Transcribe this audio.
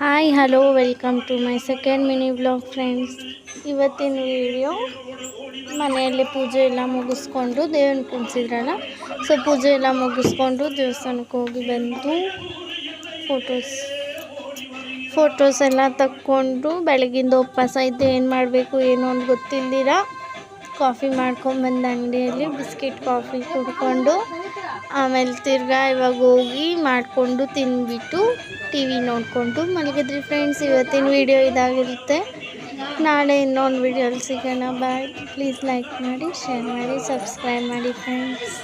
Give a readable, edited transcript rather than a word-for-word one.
Hi hello welcome to my second mini vlog friends. ಇವತ್ತಿನ video ಮನೆಯಲ್ಲಿ ಪೂಜೆ ಎಲ್ಲ ಮುಗಿಸ್ಕೊಂಡು ದೇವ್ರನ್ನ ಕುಣಿಸಿದ್ರಲ್ಲ, ಸೊ ಪೂಜೆ ಎಲ್ಲ ಮುಗಿಸ್ಕೊಂಡು ದೇವಸ್ಥಾನಕ್ಕೆ ಹೋಗಿ ಬಂದು ಫೋಟೋಸ್ ಎಲ್ಲ ತಕ್ಕೊಂಡು ಬೆಳಗಿಂದ ಉಪವಾಸ ಇದ್ದೆ. ಏನು ಮಾಡಬೇಕು ಏನೋ ಒಂದು ಗೊತ್ತಿಲ್ದಿರ ಕಾಫಿ ಮಾಡ್ಕೊಂಡ್ಬಂದು ಅಂಗಡಿಯಲ್ಲಿ ಬಿಸ್ಕೆಟ್ ಕಾಫಿ ಕುಡ್ಕೊಂಡು ಆಮೇಲೆ ತಿರ್ಗಾ ಇವಾಗ ಹೋಗಿ ಮಾಡಿಕೊಂಡು ತಿಂದ್ಬಿಟ್ಟು ಟಿ ವಿ ನೋಡಿಕೊಂಡು ಮಲಗಿದ್ರಿ ಫ್ರೆಂಡ್ಸ್. ಇವತ್ತಿನ ವಿಡಿಯೋ ಇದಾಗಿರುತ್ತೆ. ನಾಳೆ ಇನ್ನೊಂದು ವಿಡಿಯೋಲಿ ಸಿಗೋಣ. ಬಾಯ್. ಪ್ಲೀಸ್ ಲೈಕ್ ಮಾಡಿ, ಶೇರ್ ಮಾಡಿ, ಸಬ್ಸ್ಕ್ರೈಬ್ ಮಾಡಿ ಫ್ರೆಂಡ್ಸ್.